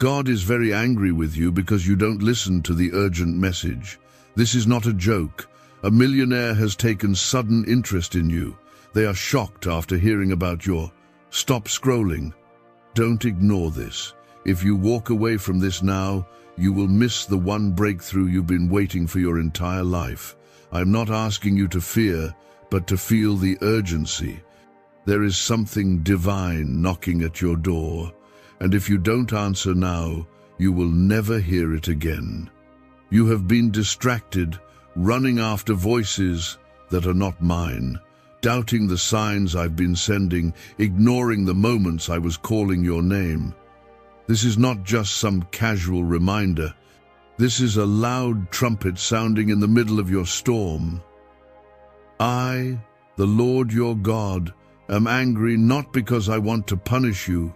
God is very angry with you because you don't listen to the urgent message. This is not a joke. A millionaire has taken sudden interest in you. They are shocked after hearing about your stop scrolling. Don't ignore this. If you walk away from this now, you will miss the one breakthrough you've been waiting for your entire life. I'm not asking you to fear, but to feel the urgency. There is something divine knocking at your door, and if you don't answer now, you will never hear it again. You have been distracted, running after voices that are not mine, doubting the signs I've been sending, ignoring the moments I was calling your name. This is not just some casual reminder. This is a loud trumpet sounding in the middle of your storm. I, the Lord your God, am angry not because I want to punish you,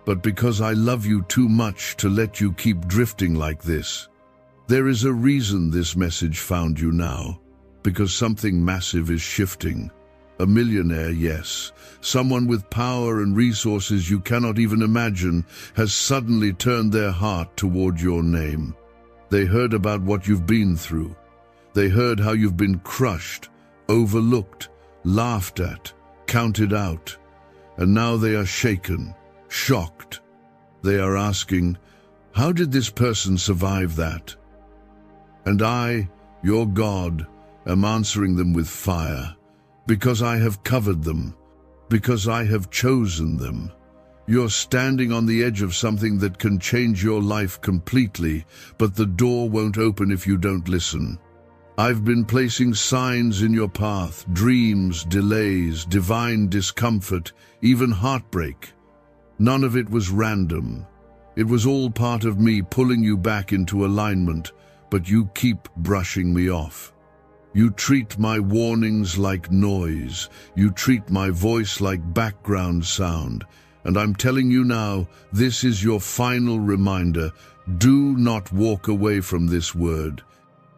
but because I love you too much to let you keep drifting like this. There is a reason this message found you now, because something massive is shifting. A millionaire, yes, someone with power and resources you cannot even imagine, has suddenly turned their heart toward your name. They heard about what you've been through. They heard how you've been crushed, overlooked, laughed at, counted out. And now they are shaken, shocked. They are asking, how did this person survive that? And I, your God, am answering them with fire. Because I have covered them, because I have chosen them. You're standing on the edge of something that can change your life completely, but the door won't open if you don't listen. I've been placing signs in your path, dreams, delays, divine discomfort, even heartbreak. None of it was random. It was all part of me pulling you back into alignment, but you keep brushing me off. You treat my warnings like noise. You treat my voice like background sound. And I'm telling you now, this is your final reminder. Do not walk away from this word.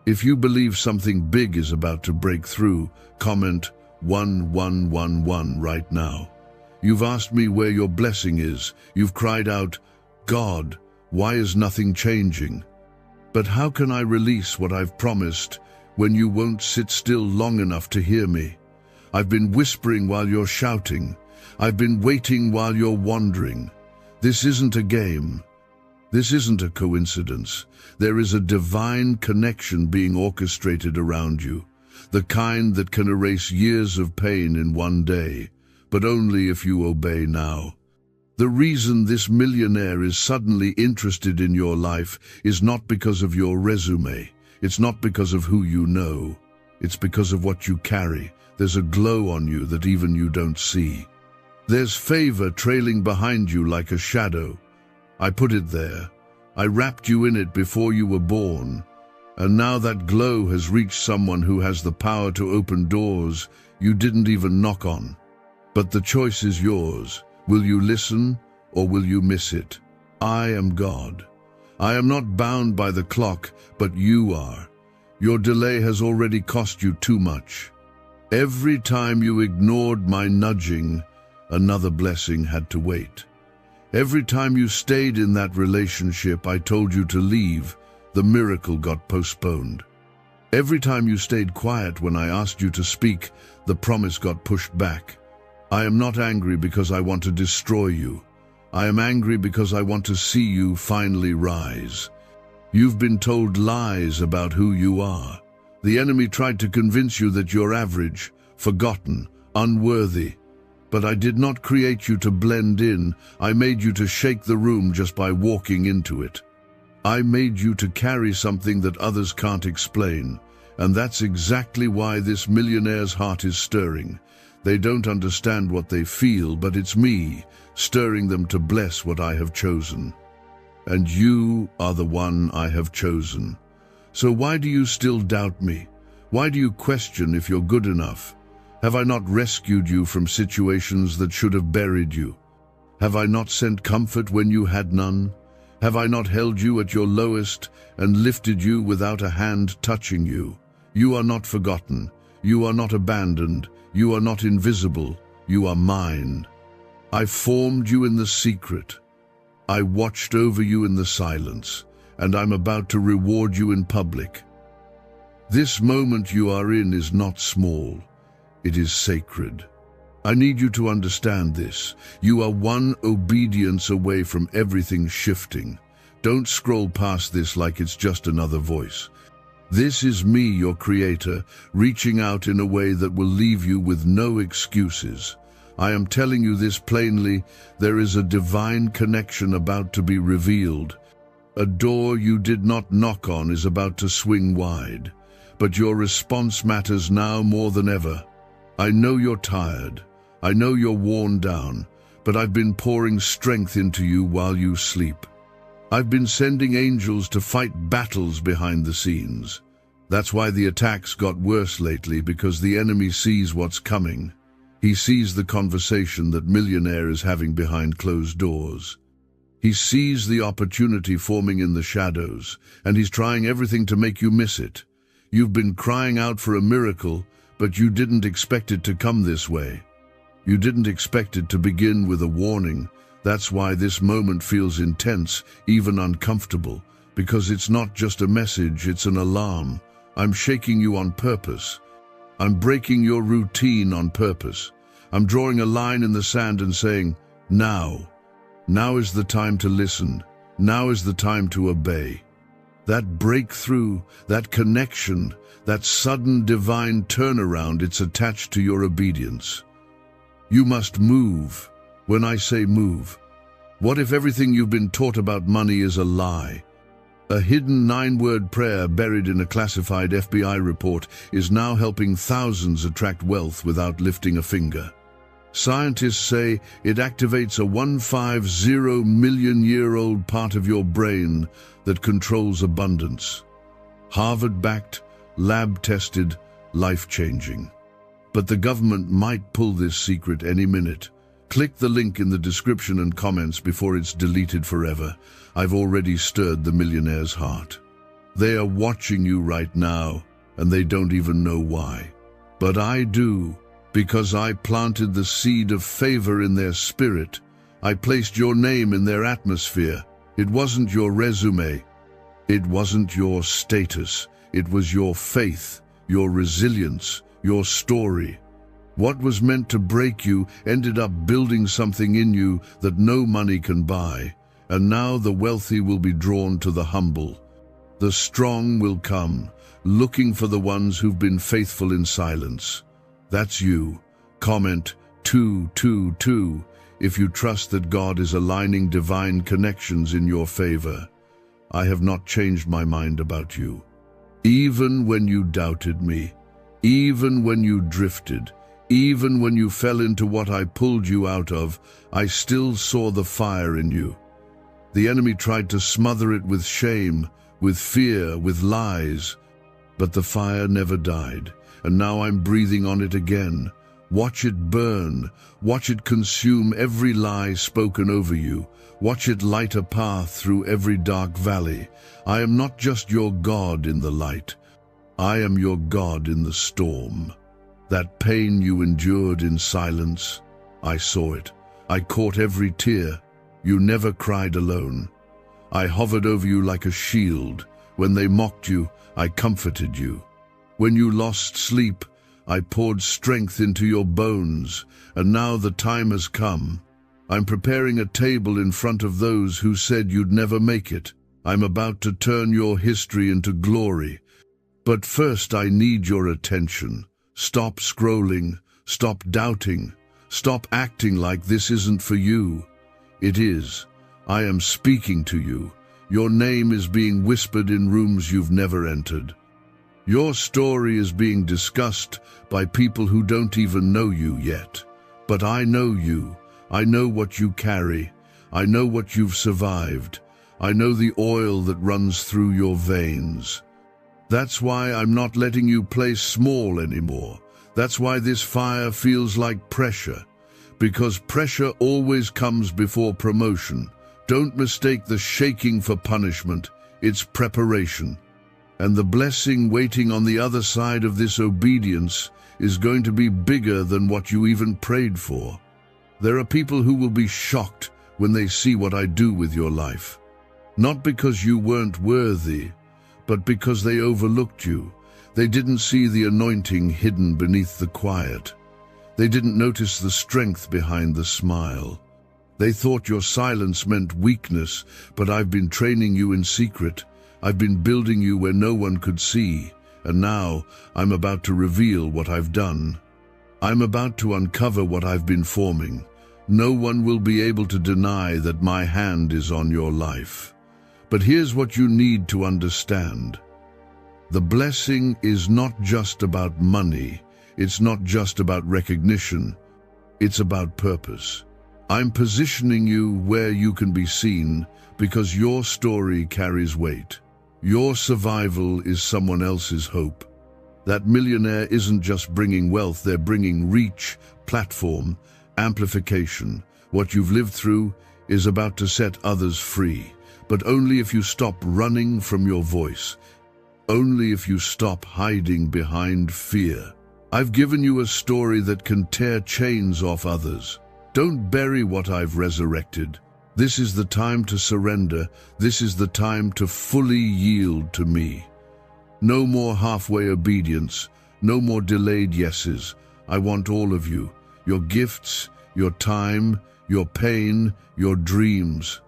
If you believe something big is about to break through, comment 1111 right now. You've asked me where your blessing is. You've cried out, God, why is nothing changing? But how can I release what I've promised when you won't sit still long enough to hear me? I've been whispering while you're shouting. I've been waiting while you're wandering. This isn't a game. This isn't a coincidence. There is a divine connection being orchestrated around you, the kind that can erase years of pain in one day, but only if you obey now. The reason this millionaire is suddenly interested in your life is not because of your resume. It's not because of who you know. It's because of what you carry. There's a glow on you that even you don't see. There's favor trailing behind you like a shadow. I put it there. I wrapped you in it before you were born. And now that glow has reached someone who has the power to open doors you didn't even knock on. But the choice is yours. Will you listen or will you miss it? I am God. I am not bound by the clock, but you are. Your delay has already cost you too much. Every time you ignored my nudging, another blessing had to wait. Every time you stayed in that relationship I told you to leave, the miracle got postponed. Every time you stayed quiet when I asked you to speak, the promise got pushed back. I am not angry because I want to destroy you. I am angry because I want to see you finally rise. You've been told lies about who you are. The enemy tried to convince you that you're average, forgotten, unworthy. But I did not create you to blend in. I made you to shake the room just by walking into it. I made you to carry something that others can't explain. And that's exactly why this millionaire's heart is stirring. They don't understand what they feel, but it's me, stirring them to bless what I have chosen. And you are the one I have chosen. So why do you still doubt me? Why do you question if you're good enough? Have I not rescued you from situations that should have buried you? Have I not sent comfort when you had none? Have I not held you at your lowest and lifted you without a hand touching you? You are not forgotten. You are not abandoned. You are not invisible. You are mine. I formed you in the secret. I watched over you in the silence, and I'm about to reward you in public. This moment you are in is not small. It is sacred. I need you to understand this. You are one obedience away from everything shifting. Don't scroll past this like it's just another voice. This is me, your creator, reaching out in a way that will leave you with no excuses. I am telling you this plainly. There is a divine connection about to be revealed. A door you did not knock on is about to swing wide. But your response matters now more than ever. I know you're tired. I know you're worn down, but I've been pouring strength into you while you sleep. I've been sending angels to fight battles behind the scenes. That's why the attacks got worse lately, because the enemy sees what's coming. He sees the conversation that Millionaire is having behind closed doors. He sees the opportunity forming in the shadows, and he's trying everything to make you miss it. You've been crying out for a miracle, but you didn't expect it to come this way. You didn't expect it to begin with a warning. That's why this moment feels intense, even uncomfortable, because it's not just a message, it's an alarm. I'm shaking you on purpose. I'm breaking your routine on purpose. I'm drawing a line in the sand and saying, now. Now is the time to listen. Now is the time to obey. That breakthrough, that connection, that sudden divine turnaround, it's attached to your obedience. You must move. When I say move, what if everything you've been taught about money is a lie? A hidden 9-word prayer buried in a classified FBI report is now helping thousands attract wealth without lifting a finger. Scientists say it activates a 150 million-year-old part of your brain that controls abundance. Harvard-backed, lab-tested, life-changing. But the government might pull this secret any minute. Click the link in the description and comments before it's deleted forever. I've already stirred the millionaire's heart. They are watching you right now, and they don't even know why. But I do, because I planted the seed of favor in their spirit. I placed your name in their atmosphere. It wasn't your resume. It wasn't your status. It was your faith, your resilience, your story. What was meant to break you ended up building something in you that no money can buy. And now the wealthy will be drawn to the humble. The strong will come, looking for the ones who've been faithful in silence. That's you. Comment 222 if you trust that God is aligning divine connections in your favor. I have not changed my mind about you. Even when you doubted me, even when you drifted, even when you fell into what I pulled you out of, I still saw the fire in you. The enemy tried to smother it with shame, with fear, with lies. But the fire never died, and now I'm breathing on it again. Watch it burn. Watch it consume every lie spoken over you. Watch it light a path through every dark valley. I am not just your God in the light. I am your God in the storm. That pain you endured in silence, I saw it. I caught every tear. You never cried alone. I hovered over you like a shield. When they mocked you, I comforted you. When you lost sleep, I poured strength into your bones. And now the time has come. I'm preparing a table in front of those who said you'd never make it. I'm about to turn your history into glory. But first I need your attention. Stop scrolling. Stop doubting. Stop acting like this isn't for you. It is. I am speaking to you. Your name is being whispered in rooms you've never entered. Your story is being discussed by people who don't even know you yet. But I know you. I know what you carry. I know what you've survived. I know the oil that runs through your veins. That's why I'm not letting you play small anymore. That's why this fire feels like pressure. Because pressure always comes before promotion. Don't mistake the shaking for punishment. It's preparation. And the blessing waiting on the other side of this obedience is going to be bigger than what you even prayed for. There are people who will be shocked when they see what I do with your life. Not because you weren't worthy, but because they overlooked you. They didn't see the anointing hidden beneath the quiet. They didn't notice the strength behind the smile. They thought your silence meant weakness, but I've been training you in secret. I've been building you where no one could see, and now I'm about to reveal what I've done. I'm about to uncover what I've been forming. No one will be able to deny that my hand is on your life. But here's what you need to understand. The blessing is not just about money. It's not just about recognition. It's about purpose. I'm positioning you where you can be seen because your story carries weight. Your survival is someone else's hope. That millionaire isn't just bringing wealth, they're bringing reach, platform, amplification. What you've lived through is about to set others free, but only if you stop running from your voice. Only if you stop hiding behind fear. I've given you a story that can tear chains off others. Don't bury what I've resurrected. This is the time to surrender. This is the time to fully yield to me. No more halfway obedience. No more delayed yeses. I want all of you. Your gifts, your time, your pain, your dreams.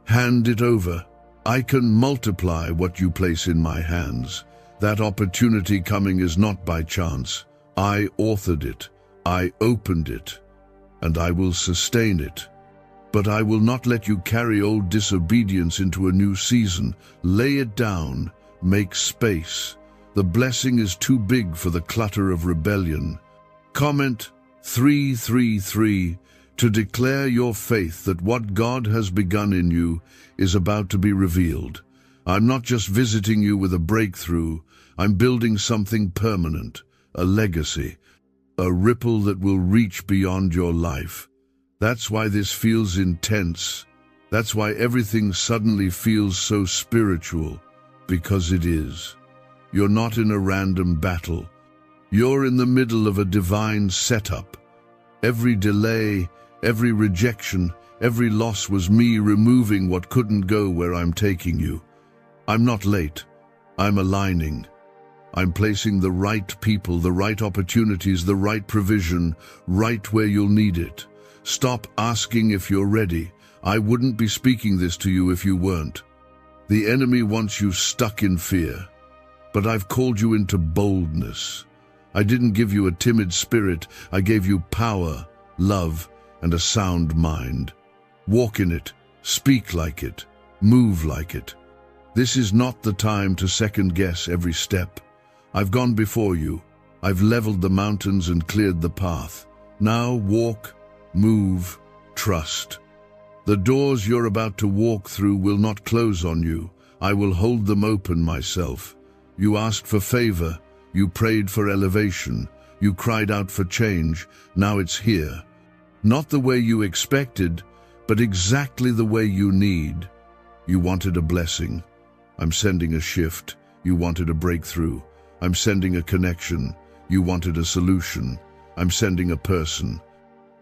Hand it over. I can multiply what you place in my hands. That opportunity coming is not by chance. I authored it. I opened it. And I will sustain it. But I will not let you carry old disobedience into a new season. Lay it down. Make space. The blessing is too big for the clutter of rebellion. Comment 333 to declare your faith that what God has begun in you is about to be revealed. I'm not just visiting you with a breakthrough. I'm building something permanent, a legacy, a ripple that will reach beyond your life. That's why this feels intense. That's why everything suddenly feels so spiritual, because it is. You're not in a random battle. You're in the middle of a divine setup. Every delay, every rejection, every loss was me removing what couldn't go where I'm taking you. I'm not late. I'm aligning. I'm placing the right people, the right opportunities, the right provision, right where you'll need it. Stop asking if you're ready. I wouldn't be speaking this to you if you weren't. The enemy wants you stuck in fear. But I've called you into boldness. I didn't give you a timid spirit. I gave you power, love, and a sound mind. Walk in it. Speak like it. Move like it. This is not the time to second-guess every step. I've gone before you. I've leveled the mountains and cleared the path. Now walk, move, trust. The doors you're about to walk through will not close on you. I will hold them open myself. You asked for favor. You prayed for elevation. You cried out for change. Now it's here. Not the way you expected, but exactly the way you need. You wanted a blessing. I'm sending a shift. You wanted a breakthrough. I'm sending a connection. You wanted a solution. I'm sending a person.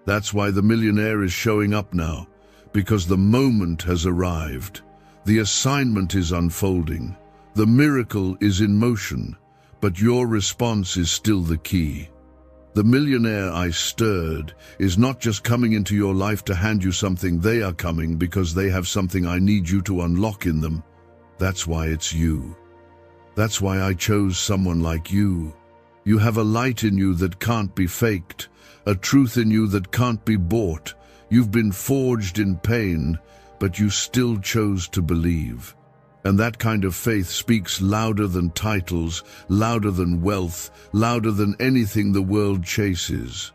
That's why the millionaire is showing up now, because the moment has arrived. The assignment is unfolding. The miracle is in motion, but your response is still the key. The millionaire I stirred is not just coming into your life to hand you something. They are coming because they have something I need you to unlock in them. That's why it's you. That's why I chose someone like you. You have a light in you that can't be faked, a truth in you that can't be bought. You've been forged in pain, but you still chose to believe. And that kind of faith speaks louder than titles, louder than wealth, louder than anything the world chases.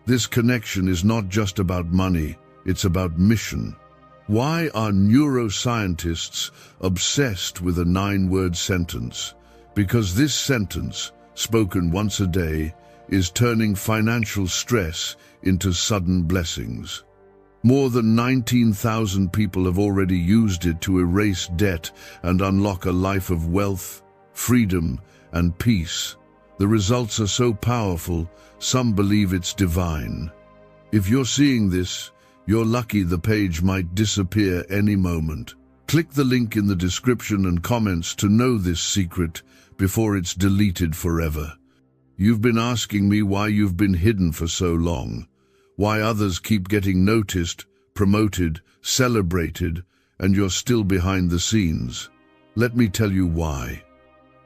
This connection is not just about money, it's about mission. Why are neuroscientists obsessed with a 9-word sentence? Because this sentence, spoken once a day, is turning financial stress into sudden blessings. More than 19,000 people have already used it to erase debt and unlock a life of wealth, freedom, and peace. The results are so powerful, some believe it's divine. If you're seeing this, You're lucky the page might disappear any moment. Click the link in the description and comments to know this secret before it's deleted forever. You've been asking me why you've been hidden for so long, why others keep getting noticed, promoted, celebrated, and you're still behind the scenes. Let me tell you why.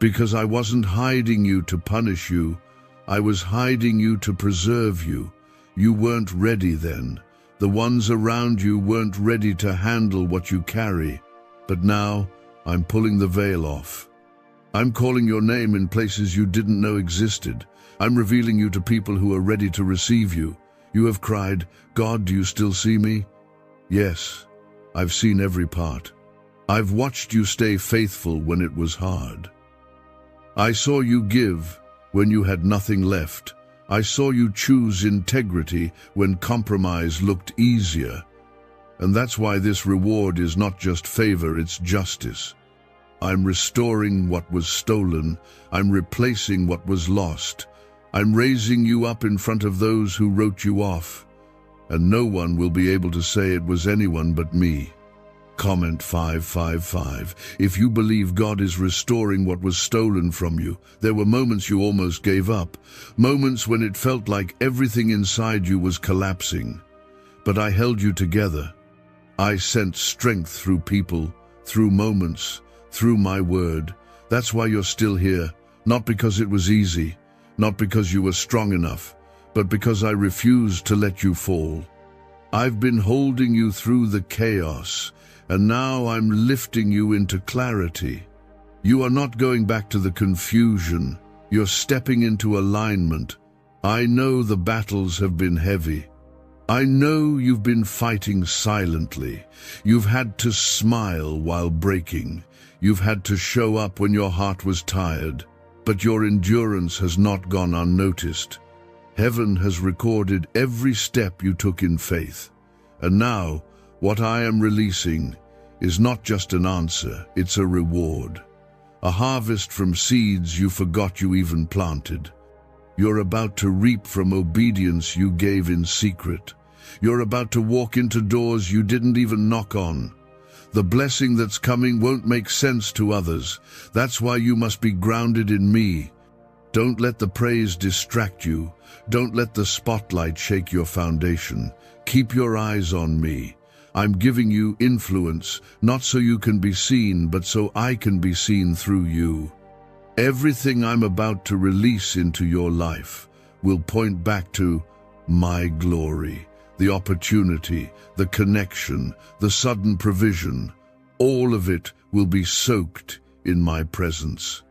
Because I wasn't hiding you to punish you, I was hiding you to preserve you. You weren't ready then. The ones around you weren't ready to handle what you carry. But now, I'm pulling the veil off. I'm calling your name in places you didn't know existed. I'm revealing you to people who are ready to receive you. You have cried, "God, do you still see me?" Yes, I've seen every part. I've watched you stay faithful when it was hard. I saw you give when you had nothing left. I saw you choose integrity when compromise looked easier. And that's why this reward is not just favor, it's justice. I'm restoring what was stolen. I'm replacing what was lost. I'm raising you up in front of those who wrote you off. And no one will be able to say it was anyone but me. Comment 555. If you believe God is restoring what was stolen from you, there were moments you almost gave up, moments when it felt like everything inside you was collapsing. But I held you together. I sent strength through people, through moments, through my word. That's why you're still here, not because it was easy, not because you were strong enough, but because I refused to let you fall. I've been holding you through the chaos, and now I'm lifting you into clarity. You are not going back to the confusion. You're stepping into alignment. I know the battles have been heavy. I know you've been fighting silently. You've had to smile while breaking. You've had to show up when your heart was tired. But your endurance has not gone unnoticed. Heaven has recorded every step you took in faith. And now, what I am releasing is not just an answer, it's a reward. A harvest from seeds you forgot you even planted. You're about to reap from obedience you gave in secret. You're about to walk into doors you didn't even knock on. The blessing that's coming won't make sense to others. That's why you must be grounded in me. Don't let the praise distract you. Don't let the spotlight shake your foundation. Keep your eyes on me. I'm giving you influence, not so you can be seen, but so I can be seen through you. Everything I'm about to release into your life will point back to my glory, the opportunity, the connection, the sudden provision. All of it will be soaked in my presence.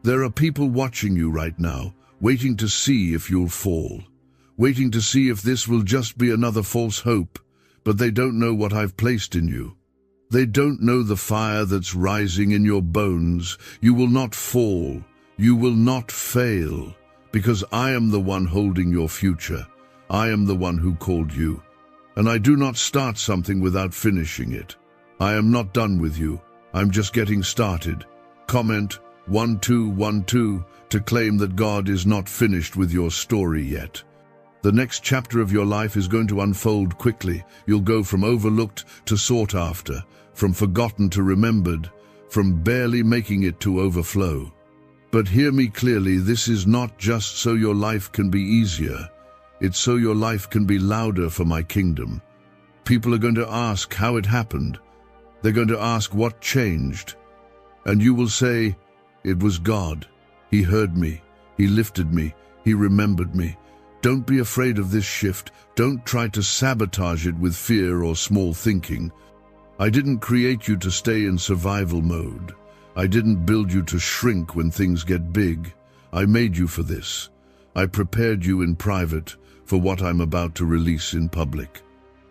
There are people watching you right now, waiting to see if you'll fall, waiting to see if this will just be another false hope. But they don't know what I've placed in you. They don't know the fire that's rising in your bones. You will not fall. You will not fail, because I am the one holding your future. I am the one who called you. And I do not start something without finishing it. I am not done with you. I'm just getting started. Comment 1212 to claim that God is not finished with your story yet. The next chapter of your life is going to unfold quickly. You'll go from overlooked to sought after, from forgotten to remembered, from barely making it to overflow. But hear me clearly, this is not just so your life can be easier. It's so your life can be louder for my kingdom. People are going to ask how it happened. They're going to ask what changed. And you will say, it was God. He heard me. He lifted me. He remembered me. Don't be afraid of this shift. Don't try to sabotage it with fear or small thinking. I didn't create you to stay in survival mode. I didn't build you to shrink when things get big. I made you for this. I prepared you in private for what I'm about to release in public.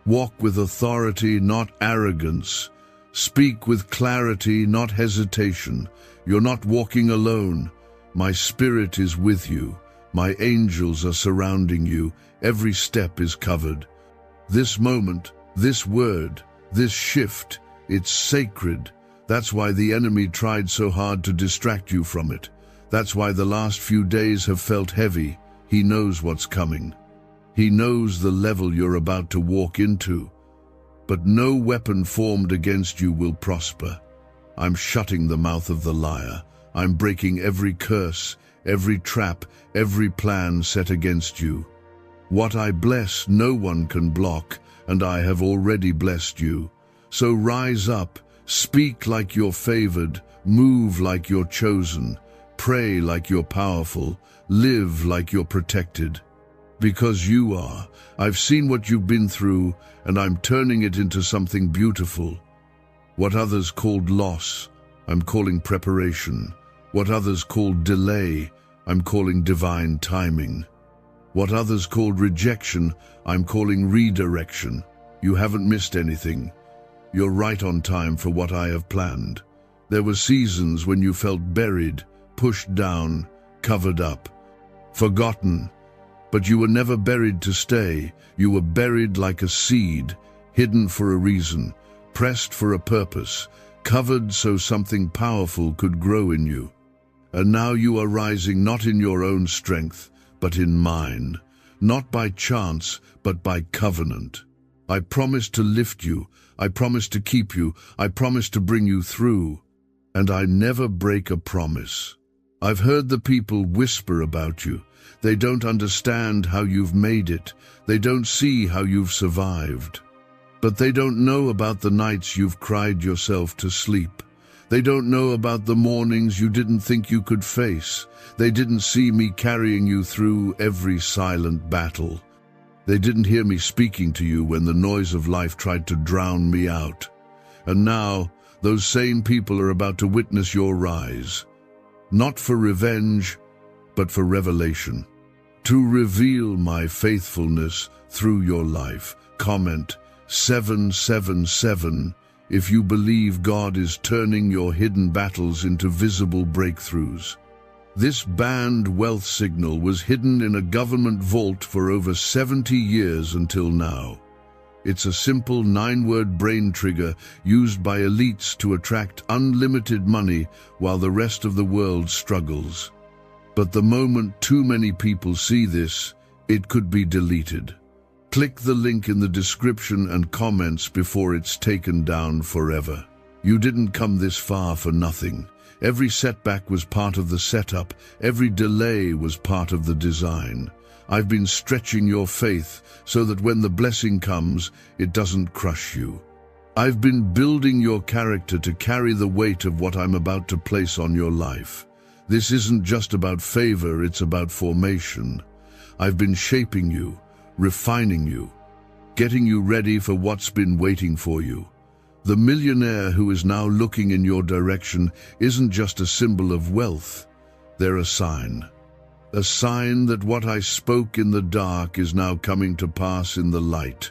Walk with authority, not arrogance. Speak with clarity, not hesitation. You're not walking alone. My spirit is with you. My angels are surrounding you. Every step is covered. This moment, this word, this shift, it's sacred. That's why the enemy tried so hard to distract you from it. That's why the last few days have felt heavy. He knows what's coming. He knows the level you're about to walk into. but no weapon formed against you will prosper. I'm shutting the mouth of the liar. I'm breaking every curse, every trap, every plan set against you. What I bless, no one can block, and I have already blessed you. So rise up, speak like you're favored, move like you're chosen, pray like you're powerful, live like you're protected. Because you are. I've seen what you've been through, and I'm turning it into something beautiful. What others called loss, I'm calling preparation. What others called delay, I'm calling divine timing. What others called rejection, I'm calling redirection. You haven't missed anything. You're right on time for what I have planned. There were seasons when you felt buried, pushed down, covered up, forgotten. But you were never buried to stay. You were buried like a seed, hidden for a reason, pressed for a purpose, covered so something powerful could grow in you. And now you are rising not in your own strength, but in mine, not by chance, but by covenant. I promise to lift you, I promise to keep you, I promise to bring you through, and I never break a promise. I've heard the people whisper about you. They don't understand how you've made it. They don't see how you've survived. But they don't know about the nights you've cried yourself to sleep. They don't know about the mornings you didn't think you could face. They didn't see me carrying you through every silent battle. They didn't hear me speaking to you when the noise of life tried to drown me out. And now, those same people are about to witness your rise. Not for revenge, but for revelation. To reveal my faithfulness through your life. Comment 777 if you believe God is turning your hidden battles into visible breakthroughs. This banned wealth signal was hidden in a government vault for over 70 years until now. It's a simple 9-word brain trigger used by elites to attract unlimited money while the rest of the world struggles. But the moment too many people see this, it could be deleted. Click the link in the description and comments before it's taken down forever. You didn't come this far for nothing. Every setback was part of the setup. Every delay was part of the design. I've been stretching your faith so that when the blessing comes, it doesn't crush you. I've been building your character to carry the weight of what I'm about to place on your life. This isn't just about favor, it's about formation. I've been shaping you, refining you, getting you ready for what's been waiting for you. The millionaire who is now looking in your direction isn't just a symbol of wealth, they're a sign. A sign that what I spoke in the dark is now coming to pass in the light.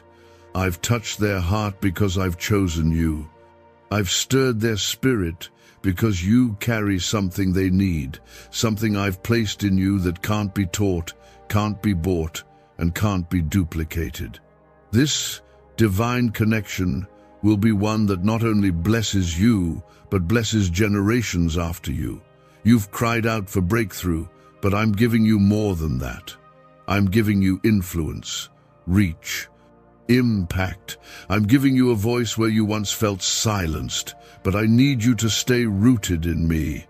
I've touched their heart because I've chosen you. I've stirred their spirit because you carry something they need, something I've placed in you that can't be taught, can't be bought, and can't be duplicated. This divine connection will be one that not only blesses you, but blesses generations after you. You've cried out for breakthrough, but I'm giving you more than that. I'm giving you influence, reach, impact. I'm giving you a voice where you once felt silenced, but I need you to stay rooted in me.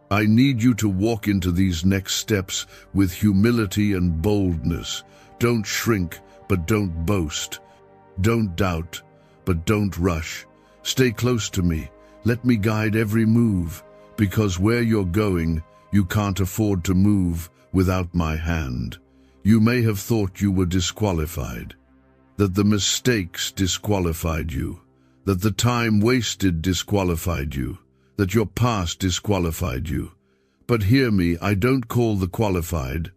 I need you to walk into these next steps with humility and boldness. Don't shrink, but don't boast. Don't doubt, but don't rush. Stay close to me. Let me guide every move, because where you're going, you can't afford to move without my hand. You may have thought you were disqualified, that the mistakes disqualified you, that the time wasted disqualified you, that your past disqualified you. But hear me, I don't call the qualified,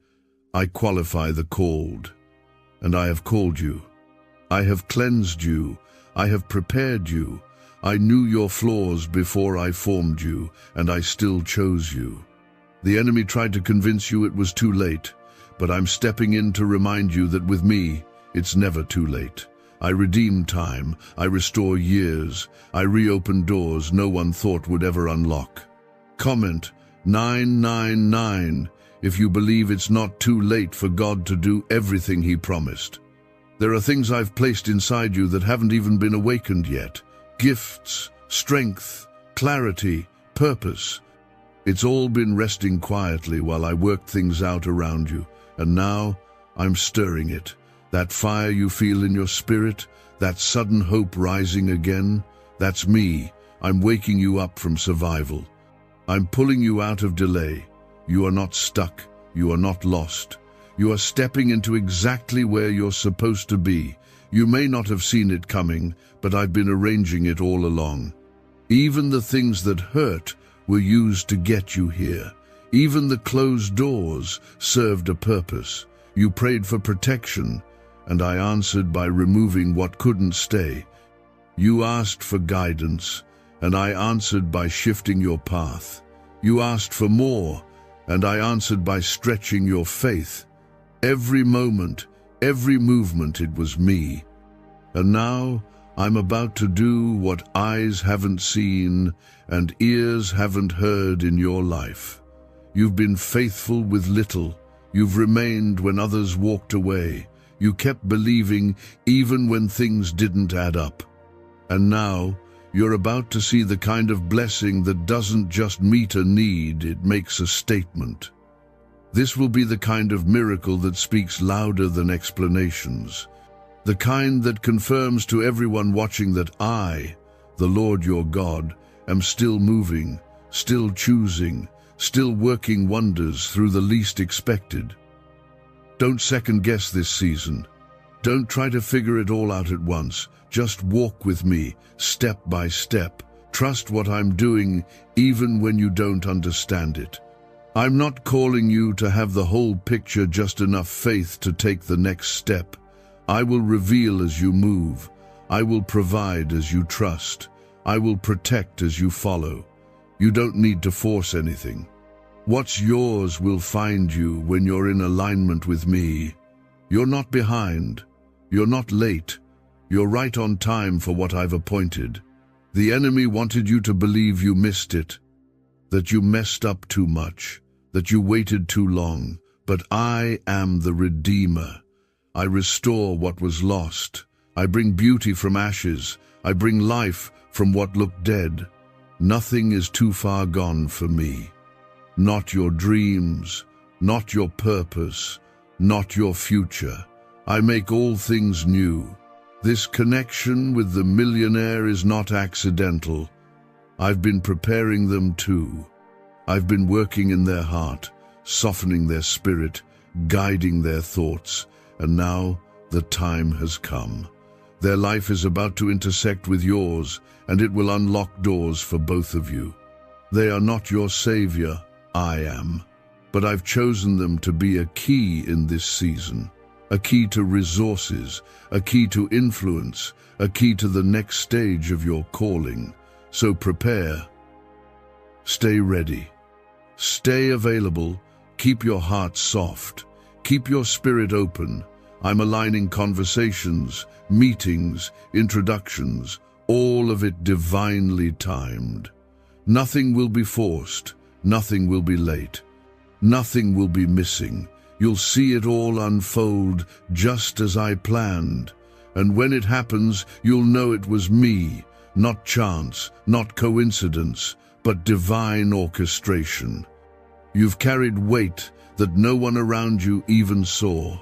I qualify the called. And I have called you. I have cleansed you. I have prepared you. I knew your flaws before I formed you, and I still chose you. The enemy tried to convince you it was too late, but I'm stepping in to remind you that with me, it's never too late. I redeem time, I restore years, I reopen doors no one thought would ever unlock. Comment 999 if you believe it's not too late for God to do everything He promised. There are things I've placed inside you that haven't even been awakened yet. Gifts, strength, clarity, purpose. It's all been resting quietly while I worked things out around you, and now I'm stirring it. That fire you feel in your spirit, that sudden hope rising again, that's me. I'm waking you up from survival. I'm pulling you out of delay. You are not stuck. You are not lost. You are stepping into exactly where you're supposed to be. You may not have seen it coming, but I've been arranging it all along. Even the things that hurt were used to get you here. Even the closed doors served a purpose. You prayed for protection, and I answered by removing what couldn't stay. You asked for guidance, and I answered by shifting your path. You asked for more, and I answered by stretching your faith. Every moment, every movement, it was me. And now I'm about to do what eyes haven't seen and ears haven't heard in your life. You've been faithful with little. You've remained when others walked away. You kept believing even when things didn't add up. And now you're about to see the kind of blessing that doesn't just meet a need, it makes a statement. This will be the kind of miracle that speaks louder than explanations. The kind that confirms to everyone watching that I, the Lord your God, am still moving, still choosing, still working wonders through the least expected. Don't second-guess this season. Don't try to figure it all out at once. Just walk with me, step by step. Trust what I'm doing, even when you don't understand it. I'm not calling you to have the whole picture, just enough faith to take the next step. I will reveal as you move. I will provide as you trust. I will protect as you follow. You don't need to force anything. What's yours will find you when you're in alignment with me. You're not behind. You're not late. You're right on time for what I've appointed. The enemy wanted you to believe you missed it, that you messed up too much, that you waited too long. But I am the Redeemer. I restore what was lost. I bring beauty from ashes. I bring life from what looked dead. Nothing is too far gone for me. Not your dreams, not your purpose, not your future. I make all things new. This connection with the millionaire is not accidental. I've been preparing them too. I've been working in their heart, softening their spirit, guiding their thoughts, and now the time has come. Their life is about to intersect with yours, and it will unlock doors for both of you. They are not your savior, I am, but I've chosen them to be a key in this season. A key to resources, a key to influence, a key to the next stage of your calling. So prepare. Stay ready. Stay available. Keep your heart soft. Keep your spirit open. I'm aligning conversations, meetings, introductions, all of it divinely timed. Nothing will be forced. Nothing will be late. Nothing will be missing. You'll see it all unfold just as I planned. And when it happens, you'll know it was me, not chance, not coincidence, but divine orchestration. You've carried weight that no one around you even saw.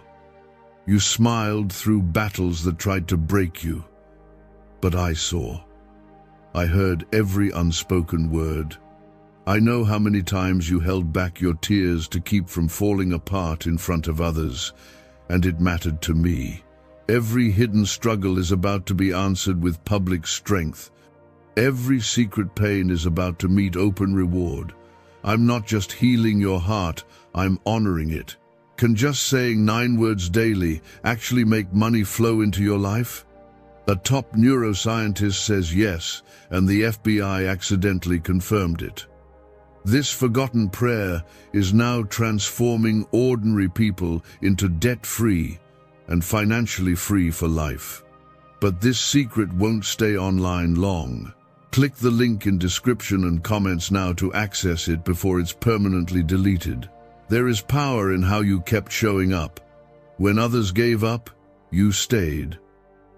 You smiled through battles that tried to break you. But I saw. I heard every unspoken word. I know how many times you held back your tears to keep from falling apart in front of others, and it mattered to me. Every hidden struggle is about to be answered with public strength. Every secret pain is about to meet open reward. I'm not just healing your heart, I'm honoring it. Can just saying 9 words daily actually make money flow into your life? A top neuroscientist says yes, and the FBI accidentally confirmed it. This forgotten prayer is now transforming ordinary people into debt-free and financially free for life. But this secret won't stay online long. Click the link in description and comments now to access it before it's permanently deleted. There is power in how you kept showing up. When others gave up, You stayed.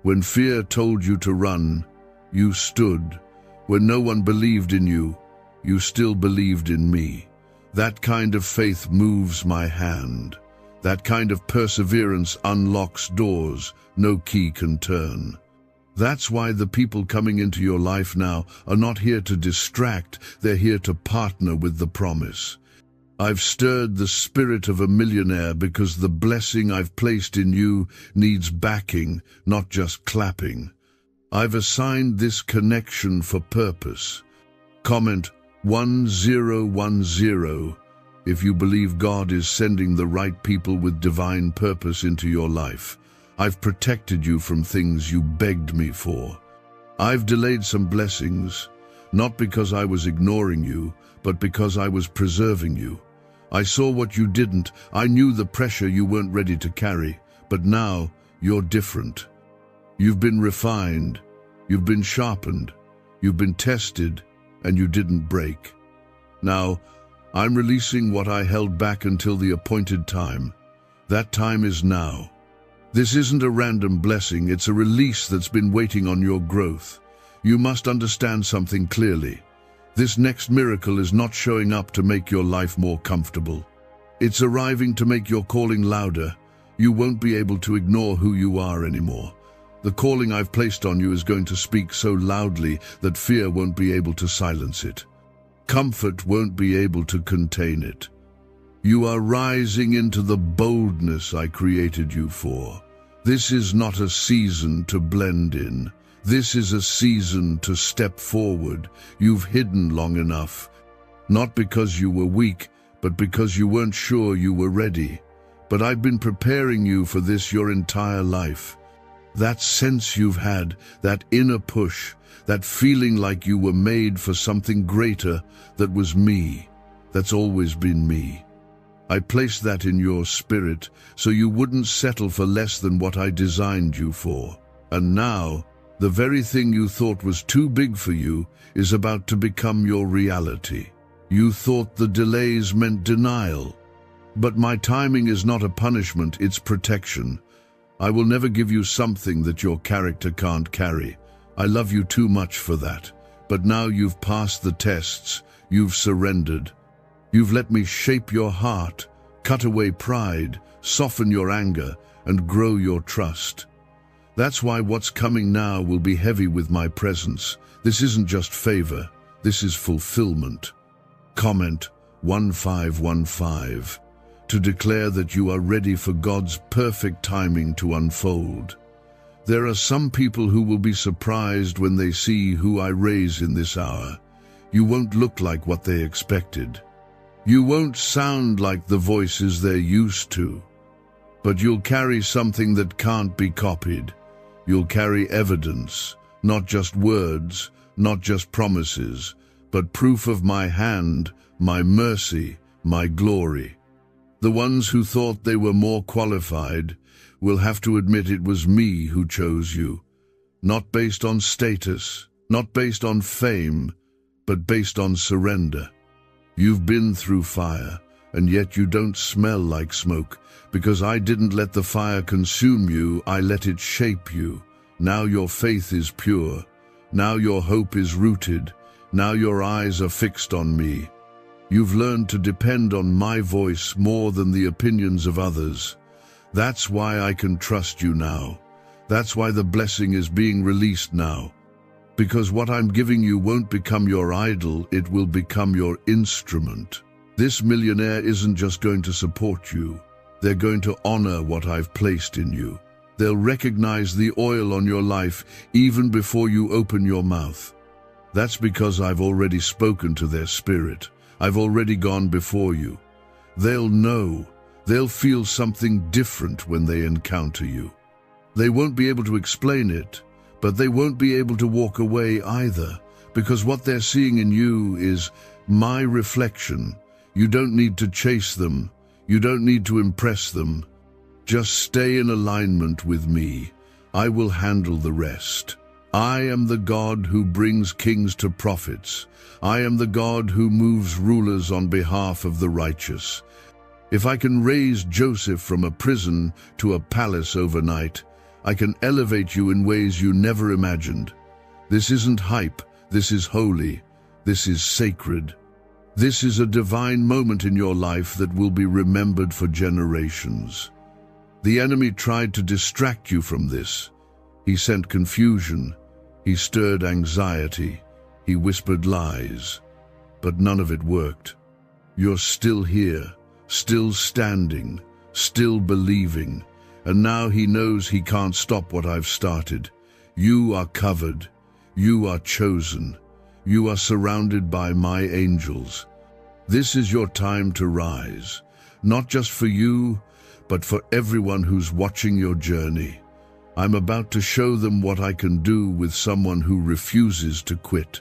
When fear told you to run, you stood. When no one believed in you, you still believed in me. That kind of faith moves my hand. That kind of perseverance unlocks doors no key can turn. That's why the people coming into your life now are not here to distract, they're here to partner with the promise. I've stirred the spirit of a millionaire because the blessing I've placed in you needs backing, not just clapping. I've assigned this connection for purpose. Comment 1010 if you believe God is sending the right people with divine purpose into your life. I've protected you from things you begged me for. I've delayed some blessings, not because I was ignoring you, but because I was preserving you. I saw what you didn't. I knew the pressure you weren't ready to carry. But now, you're different. You've been refined. You've been sharpened. You've been tested, and you didn't break. Now, I'm releasing what I held back until the appointed time. That time is now. This isn't a random blessing, it's a release that's been waiting on your growth. You must understand something clearly. This next miracle is not showing up to make your life more comfortable. It's arriving to make your calling louder. You won't be able to ignore who you are anymore. The calling I've placed on you is going to speak so loudly that fear won't be able to silence it. Comfort won't be able to contain it. You are rising into the boldness I created you for. This is not a season to blend in. This is a season to step forward. You've hidden long enough. Not because you were weak, but because you weren't sure you were ready. But I've been preparing you for this your entire life. That sense you've had, that inner push, that feeling like you were made for something greater, that was me. That's always been me. I placed that in your spirit so you wouldn't settle for less than what I designed you for. And now, the very thing you thought was too big for you is about to become your reality. You thought the delays meant denial. But my timing is not a punishment, it's protection. I will never give you something that your character can't carry. I love you too much for that. But now you've passed the tests, you've surrendered. You've let me shape your heart, cut away pride, soften your anger, and grow your trust. That's why what's coming now will be heavy with my presence. This isn't just favor, this is fulfillment. Comment 1515 to declare that you are ready for God's perfect timing to unfold. There are some people who will be surprised when they see who I raise in this hour. You won't look like what they expected. You won't sound like the voices they're used to, but you'll carry something that can't be copied. You'll carry evidence, not just words, not just promises, but proof of my hand, my mercy, my glory. The ones who thought they were more qualified will have to admit it was me who chose you, not based on status, not based on fame, but based on surrender. You've been through fire, and yet you don't smell like smoke, because I didn't let the fire consume you, I let it shape you. Now your faith is pure. Now your hope is rooted. Now your eyes are fixed on me. You've learned to depend on my voice more than the opinions of others. That's why I can trust you now. That's why the blessing is being released now. Because what I'm giving you won't become your idol, it will become your instrument. This millionaire isn't just going to support you. They're going to honor what I've placed in you. They'll recognize the oil on your life even before you open your mouth. That's because I've already spoken to their spirit. I've already gone before you. They'll know. They'll feel something different when they encounter you. They won't be able to explain it, but they won't be able to walk away either, because what they're seeing in you is my reflection. You don't need to chase them. You don't need to impress them. Just stay in alignment with me. I will handle the rest. I am the God who brings kings to prophets. I am the God who moves rulers on behalf of the righteous. If I can raise Joseph from a prison to a palace overnight, I can elevate you in ways you never imagined. This isn't hype, this is holy, this is sacred. This is a divine moment in your life that will be remembered for generations. The enemy tried to distract you from this. He sent confusion, he stirred anxiety, he whispered lies, but none of it worked. You're still here, still standing, still believing, and now he knows he can't stop what I've started. You are covered, you are chosen, you are surrounded by my angels. This is your time to rise, not just for you, but for everyone who's watching your journey. I'm about to show them what I can do with someone who refuses to quit.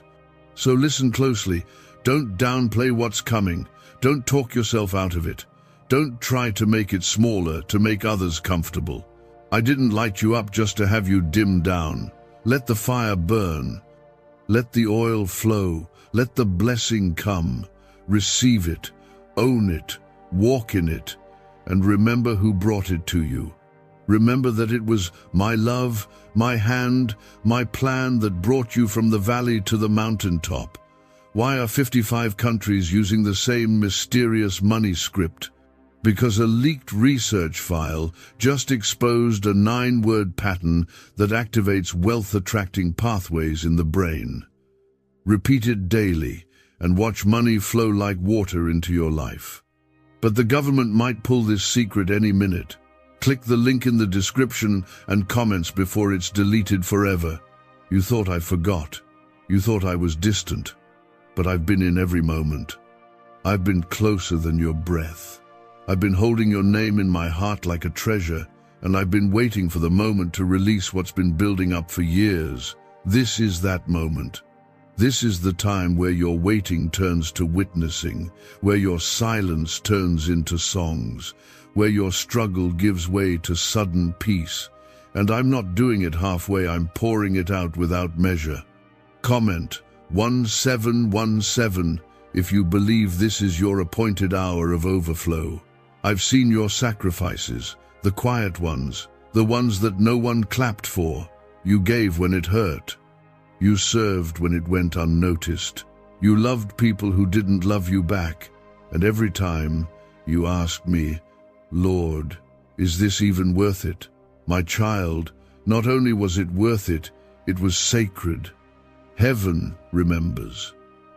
So listen closely. Don't downplay what's coming. Don't talk yourself out of it. Don't try to make it smaller to make others comfortable. I didn't light you up just to have you dim down. Let the fire burn. Let the oil flow. Let the blessing come. Receive it. Own it. Walk in it. And remember who brought it to you. Remember that it was my love, my hand, my plan that brought you from the valley to the mountaintop. Why are 55 countries using the same mysterious money script? Because a leaked research file just exposed a 9-word pattern that activates wealth-attracting pathways in the brain. Repeat it daily and watch money flow like water into your life. But the government might pull this secret any minute. Click the link in the description and comments before it's deleted forever. You thought I forgot. You thought I was distant. But I've been in every moment. I've been closer than your breath. I've been holding your name in my heart like a treasure, and I've been waiting for the moment to release what's been building up for years. This is that moment. This is the time where your waiting turns to witnessing, where your silence turns into songs, where your struggle gives way to sudden peace. And I'm not doing it halfway, I'm pouring it out without measure. Comment 1717 if you believe this is your appointed hour of overflow. I've seen your sacrifices, the quiet ones, the ones that no one clapped for. You gave when it hurt. You served when it went unnoticed. You loved people who didn't love you back. And every time you asked me, Lord, is this even worth it? My child, not only was it worth it, it was sacred. Heaven remembers.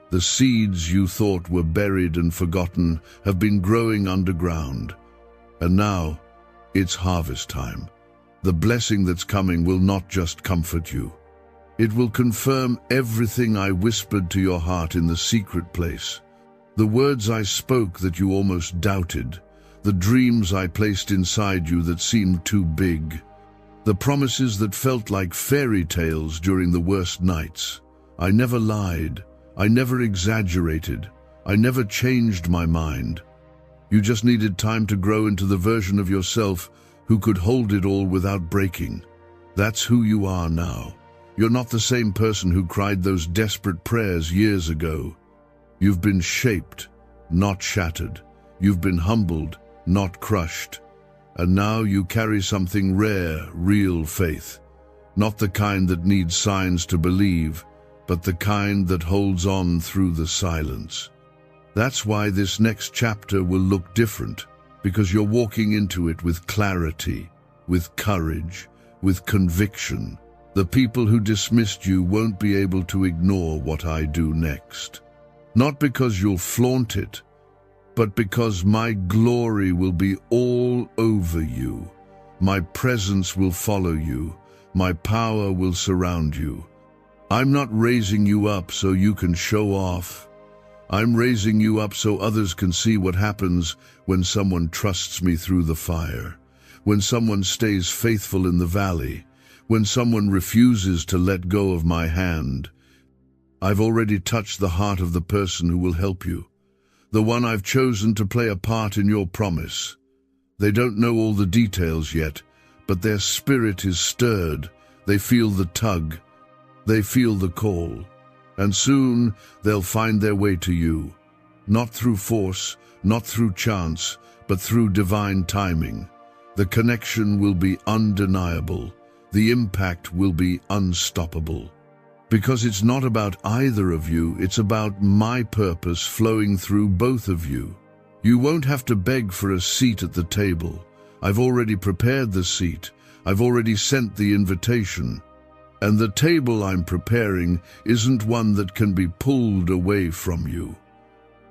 The seeds you thought were buried and forgotten have been growing underground. And now, it's harvest time. The blessing that's coming will not just comfort you. It will confirm everything I whispered to your heart in the secret place. The words I spoke that you almost doubted. The dreams I placed inside you that seemed too big. The promises that felt like fairy tales during the worst nights. I never lied. I never exaggerated. I never changed my mind. You just needed time to grow into the version of yourself who could hold it all without breaking. That's who you are now. You're not the same person who cried those desperate prayers years ago. You've been shaped, not shattered. You've been humbled, not crushed. And now you carry something rare, real faith. Not the kind that needs signs to believe, but the kind that holds on through the silence. That's why this next chapter will look different, because you're walking into it with clarity, with courage, with conviction. The people who dismissed you won't be able to ignore what I do next. Not because you'll flaunt it, but because my glory will be all over you. My presence will follow you. My power will surround you. I'm not raising you up so you can show off. I'm raising you up so others can see what happens when someone trusts me through the fire, when someone stays faithful in the valley, when someone refuses to let go of my hand. I've already touched the heart of the person who will help you, the one I've chosen to play a part in your promise. They don't know all the details yet, but their spirit is stirred. They feel the tug. They feel the call. And soon they'll find their way to you, not through force, not through chance, but through divine timing. The connection will be undeniable. the impact will be unstoppable. Because it's not about either of you, it's about my purpose flowing through both of you. You won't have to beg for a seat at the table. I've already prepared the seat. I've already sent the invitation. And the table I'm preparing isn't one that can be pulled away from you.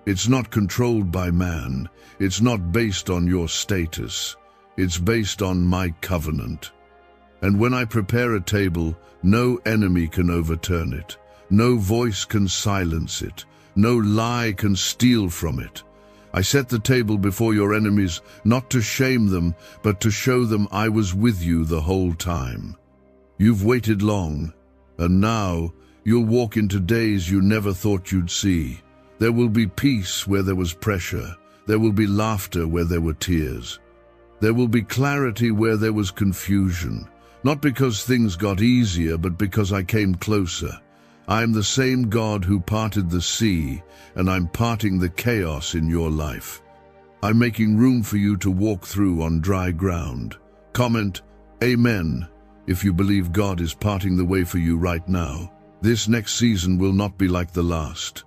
It's not controlled by man. It's not based on your status. It's based on my covenant. And when I prepare a table, no enemy can overturn it. No voice can silence it. No lie can steal from it. I set the table before your enemies, not to shame them, but to show them I was with you the whole time. You've waited long, and now you'll walk into days you never thought you'd see. There will be peace where there was pressure. There will be laughter where there were tears. There will be clarity where there was confusion. Not because things got easier, but because I came closer. I am the same God who parted the sea, and I'm parting the chaos in your life. I'm making room for you to walk through on dry ground. Comment, Amen, if you believe God is parting the way for you right now. This next season will not be like the last.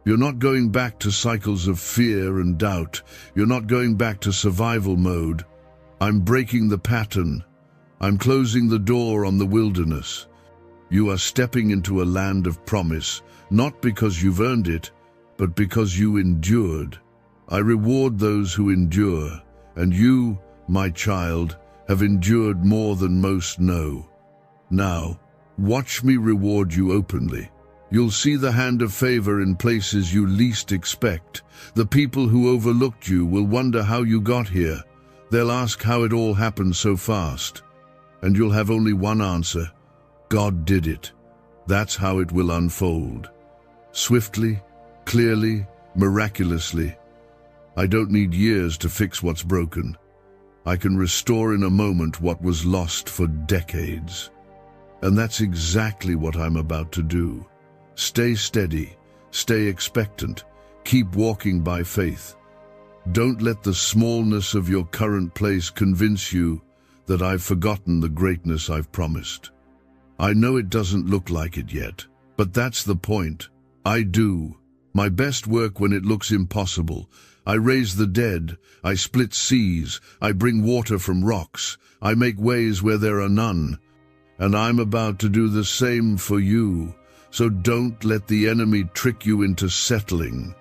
You're not going back to cycles of fear and doubt. You're not going back to survival mode. I'm breaking the pattern. I'm closing the door on the wilderness. You are stepping into a land of promise, not because you've earned it, but because you endured. I reward those who endure, and you, my child, have endured more than most know. Now, watch me reward you openly. You'll see the hand of favor in places you least expect. The people who overlooked you will wonder how you got here. They'll ask how it all happened so fast. And you'll have only one answer. God did it. That's how it will unfold. Swiftly, clearly, miraculously. I don't need years to fix what's broken. I can restore in a moment what was lost for decades. And that's exactly what I'm about to do. Stay steady, stay expectant, keep walking by faith. Don't let the smallness of your current place convince you that I've forgotten the greatness I've promised. I know it doesn't look like it yet, but that's the point. I do. My best work when it looks impossible. I raise the dead, I split seas, I bring water from rocks, I make ways where there are none. And I'm about to do the same for you. So don't let the enemy trick you into settling.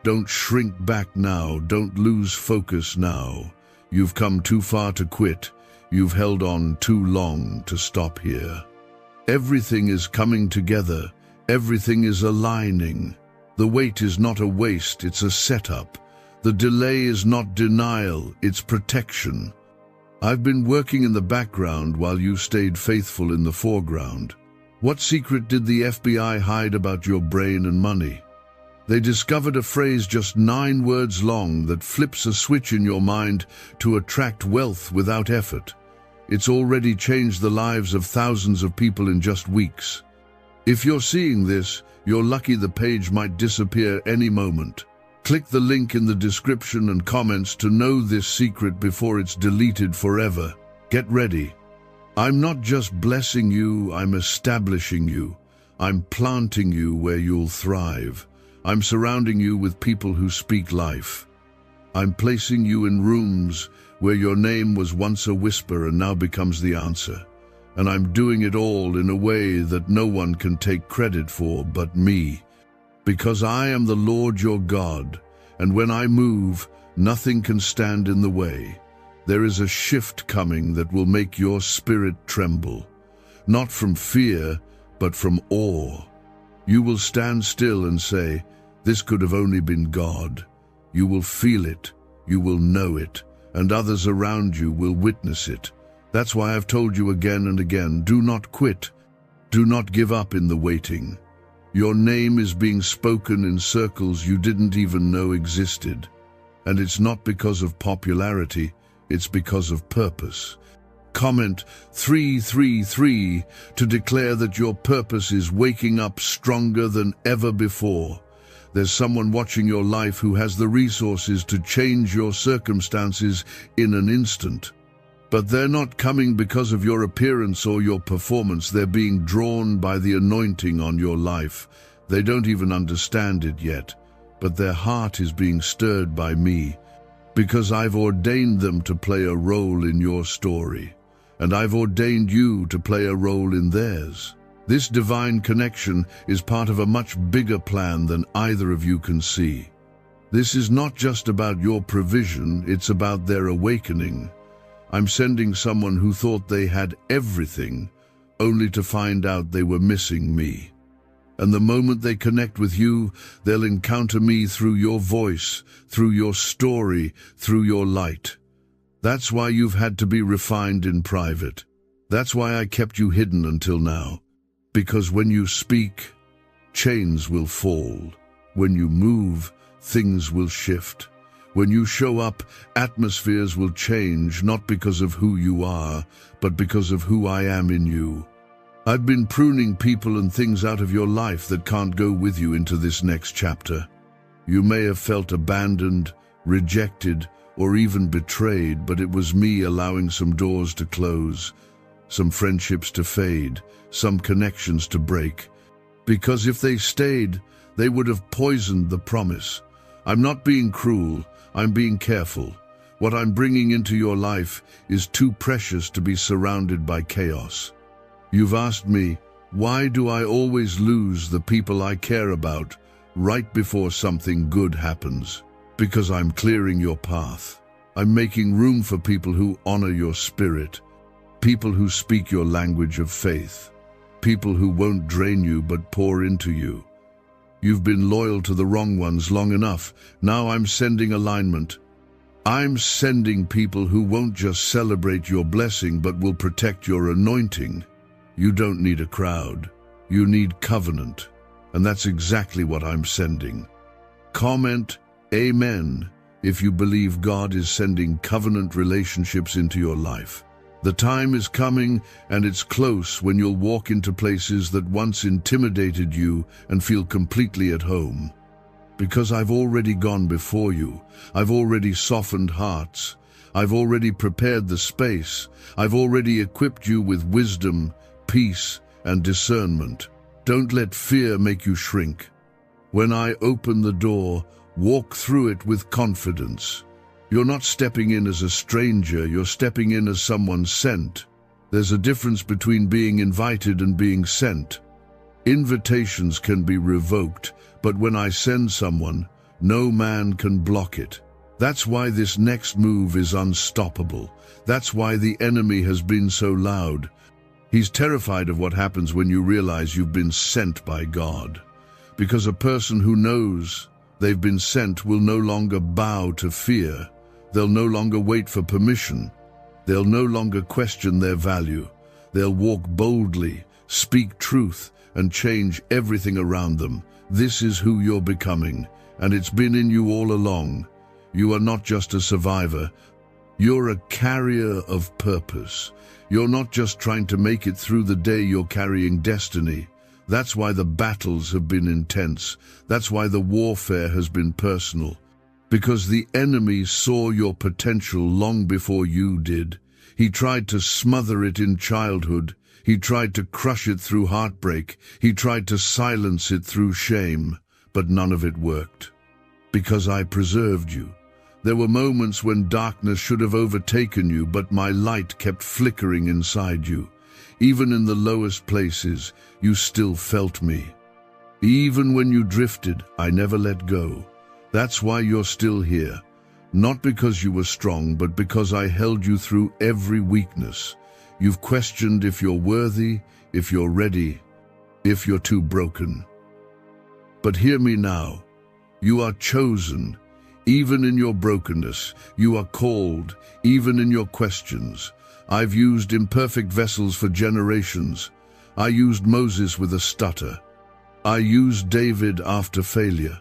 Don't shrink back now, don't lose focus now. You've come too far to quit. You've held on too long to stop here. Everything is coming together. Everything is aligning. The wait is not a waste, it's a setup. The delay is not denial, it's protection. I've been working in the background while you stayed faithful in the foreground. What secret did the FBI hide about your brain and money? They discovered a phrase just 9 words long that flips a switch in your mind to attract wealth without effort. It's already changed the lives of thousands of people in just weeks. If you're seeing this, you're lucky. The page might disappear any moment. Click the link in the description and comments to know this secret before it's deleted forever. Get ready. I'm not just blessing you, I'm establishing you. I'm planting you where you'll thrive. I'm surrounding you with people who speak life. I'm placing you in rooms where your name was once a whisper and now becomes the answer. And I'm doing it all in a way that no one can take credit for but me. Because I am the Lord your God, and when I move, nothing can stand in the way. There is a shift coming that will make your spirit tremble. Not from fear, but from awe. You will stand still and say, "This could have only been God." You will feel it, you will know it, and others around you will witness it. That's why I've told you again and again, do not quit. Do not give up in the waiting. Your name is being spoken in circles you didn't even know existed. And it's not because of popularity, it's because of purpose. Comment 333 to declare that your purpose is waking up stronger than ever before. There's someone watching your life who has the resources to change your circumstances in an instant. But they're not coming because of your appearance or your performance. They're being drawn by the anointing on your life. They don't even understand it yet, but their heart is being stirred by me, because I've ordained them to play a role in your story, and I've ordained you to play a role in theirs. This divine connection is part of a much bigger plan than either of you can see. This is not just about your provision, it's about their awakening. I'm sending someone who thought they had everything, only to find out they were missing me. And the moment they connect with you, they'll encounter me through your voice, through your story, through your light. That's why you've had to be refined in private. That's why I kept you hidden until now. Because when you speak, chains will fall. When you move, things will shift. When you show up, atmospheres will change, not because of who you are, but because of who I am in you. I've been pruning people and things out of your life that can't go with you into this next chapter. You may have felt abandoned, rejected, or even betrayed, but it was me allowing some doors to close, some friendships to fade, some connections to break. Because if they stayed, they would have poisoned the promise. I'm not being cruel, I'm being careful. What I'm bringing into your life is too precious to be surrounded by chaos. You've asked me, why do I always lose the people I care about right before something good happens? Because I'm clearing your path. I'm making room for people who honor your spirit, people who speak your language of faith, people who won't drain you but pour into you. You've been loyal to the wrong ones long enough. Now I'm sending alignment. I'm sending people who won't just celebrate your blessing but will protect your anointing. You don't need a crowd. You need covenant. And that's exactly what I'm sending. Comment Amen if you believe God is sending covenant relationships into your life. The time is coming, and it's close, when you'll walk into places that once intimidated you and feel completely at home. Because I've already gone before you. I've already softened hearts. I've already prepared the space. I've already equipped you with wisdom, peace, and discernment. Don't let fear make you shrink. When I open the door, walk through it with confidence. You're not stepping in as a stranger, you're stepping in as someone sent. There's a difference between being invited and being sent. Invitations can be revoked, but when I send someone, no man can block it. That's why this next move is unstoppable. That's why the enemy has been so loud. He's terrified of what happens when you realize you've been sent by God. Because a person who knows they've been sent will no longer bow to fear. They'll no longer wait for permission. They'll no longer question their value. They'll walk boldly, speak truth, and change everything around them. This is who you're becoming, and it's been in you all along. You are not just a survivor. You're a carrier of purpose. You're not just trying to make it through the day, you're carrying destiny. That's why the battles have been intense. That's why the warfare has been personal. Because the enemy saw your potential long before you did. He tried to smother it in childhood. He tried to crush it through heartbreak. He tried to silence it through shame. But none of it worked. Because I preserved you. There were moments when darkness should have overtaken you, but my light kept flickering inside you. Even in the lowest places, you still felt me. Even when you drifted, I never let go. That's why you're still here. Not because you were strong, but because I held you through every weakness. You've questioned if you're worthy, if you're ready, if you're too broken. But hear me now. You are chosen. Even in your brokenness, you are called, even in your questions. I've used imperfect vessels for generations. I used Moses with a stutter. I used David after failure.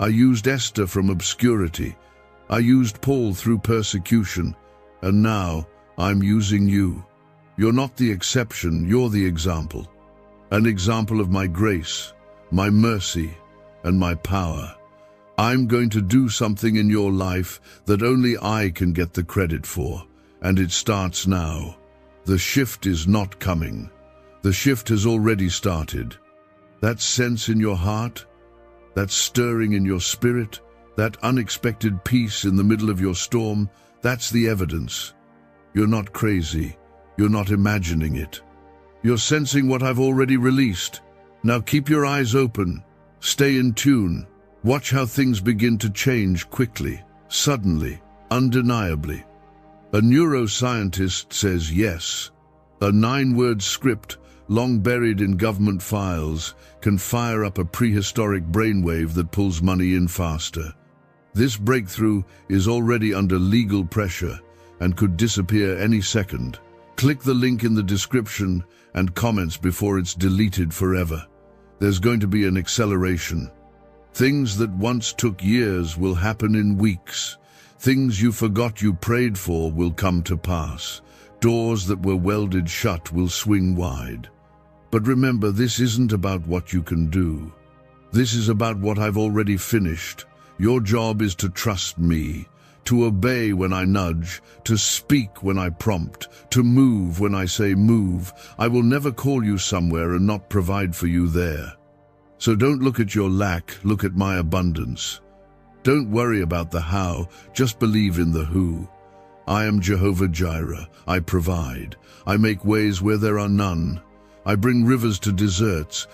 I used Esther from obscurity. I used Paul through persecution. And now I'm using you. You're not the exception, you're the example. An example of my grace, my mercy, and my power. I'm going to do something in your life that only I can get the credit for. And it starts now. The shift is not coming. The shift has already started. That sense in your heart, that stirring in your spirit, that unexpected peace in the middle of your storm, that's the evidence. You're not crazy. You're not imagining it. You're sensing what I've already released. Now keep your eyes open. Stay in tune. Watch how things begin to change quickly, suddenly, undeniably. A neuroscientist says yes. A 9-word script, long buried in government files, can fire up a prehistoric brainwave that pulls money in faster. This breakthrough is already under legal pressure and could disappear any second. Click the link in the description and comments before it's deleted forever. There's going to be an acceleration. Things that once took years will happen in weeks. Things you forgot you prayed for will come to pass. Doors that were welded shut will swing wide. But remember, this isn't about what you can do. This is about what I've already finished. Your job is to trust me, to obey when I nudge, to speak when I prompt, to move when I say move. I will never call you somewhere and not provide for you there. So don't look at your lack, look at my abundance. Don't worry about the how, just believe in the who. I am Jehovah Jireh. I provide. I make ways where there are none. I bring rivers to deserts.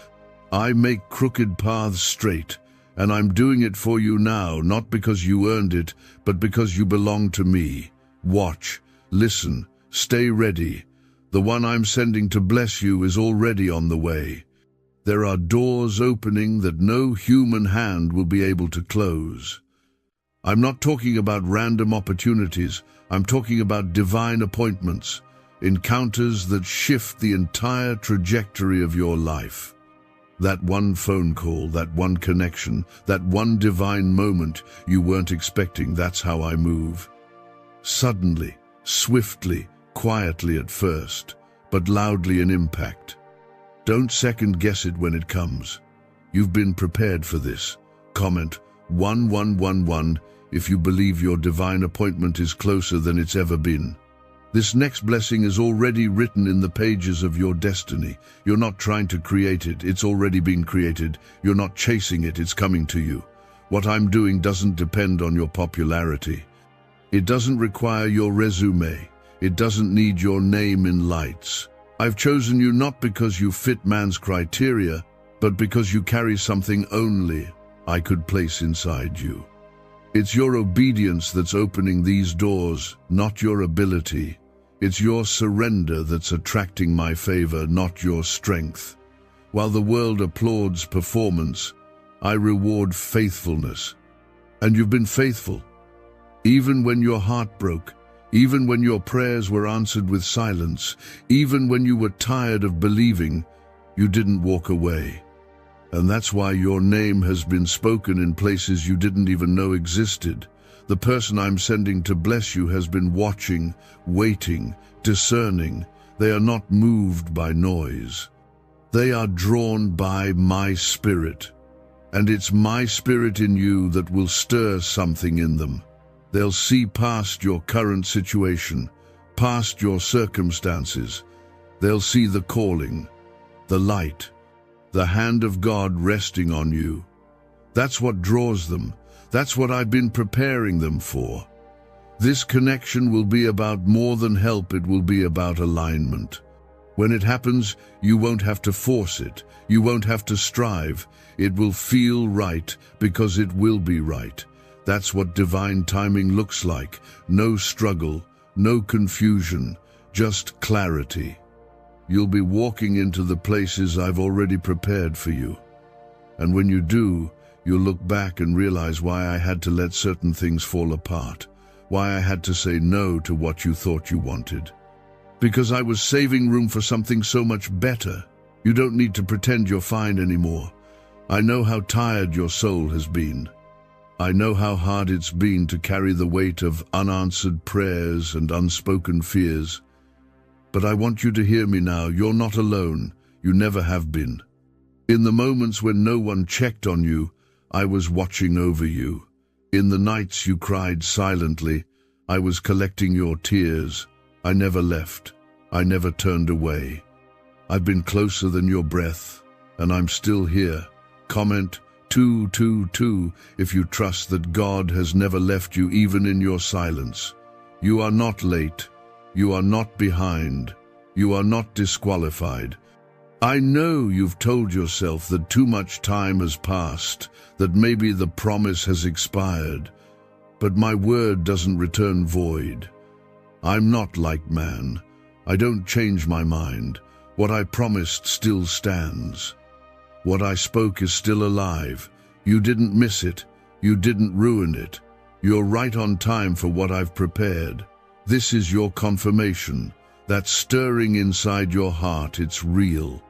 I make crooked paths straight. And I'm doing it for you now, not because you earned it, but because you belong to me. Watch, listen, stay ready. The one I'm sending to bless you is already on the way. There are doors opening that no human hand will be able to close. I'm not talking about random opportunities. I'm talking about divine appointments, encounters that shift the entire trajectory of your life. That one phone call, that one connection, that one divine moment you weren't expecting, that's how I move. Suddenly, swiftly, quietly at first, but loudly in impact. Don't second guess it when it comes. You've been prepared for this. Comment 1111 if you believe your divine appointment is closer than it's ever been. This next blessing is already written in the pages of your destiny. You're not trying to create it, it's already been created. You're not chasing it, it's coming to you. What I'm doing doesn't depend on your popularity. It doesn't require your resume. It doesn't need your name in lights. I've chosen you not because you fit man's criteria, but because you carry something only I could place inside you. It's your obedience that's opening these doors, not your ability. It's your surrender that's attracting my favor, not your strength. While the world applauds performance, I reward faithfulness. And you've been faithful. Even when your heart broke, even when your prayers were answered with silence, even when you were tired of believing, you didn't walk away. And that's why your name has been spoken in places you didn't even know existed. The person I'm sending to bless you has been watching, waiting, discerning. They are not moved by noise. They are drawn by my spirit. And it's my spirit in you that will stir something in them. They'll see past your current situation, past your circumstances. They'll see the calling, the light, the hand of God resting on you. That's what draws them. That's what I've been preparing them for. This connection will be about more than help, it will be about alignment. When it happens, you won't have to force it. You won't have to strive. It will feel right because it will be right. That's what divine timing looks like. No struggle, no confusion, just clarity. You'll be walking into the places I've already prepared for you. And when you do, you'll look back and realize why I had to let certain things fall apart, why I had to say no to what you thought you wanted. Because I was saving room for something so much better. You don't need to pretend you're fine anymore. I know how tired your soul has been. I know how hard it's been to carry the weight of unanswered prayers and unspoken fears. But I want you to hear me now. You're not alone. You never have been. In the moments when no one checked on you, I was watching over you. In the nights you cried silently, I was collecting your tears. I never left. I never turned away. I've been closer than your breath, and I'm still here. Comment 222 if you trust that God has never left you even in your silence. You are not late. You are not behind. You are not disqualified. I know you've told yourself that too much time has passed, that maybe the promise has expired, but my word doesn't return void. I'm not like man. I don't change my mind. What I promised still stands. What I spoke is still alive. You didn't miss it. You didn't ruin it. You're right on time for what I've prepared. This is your confirmation. That stirring inside your heart, it's real.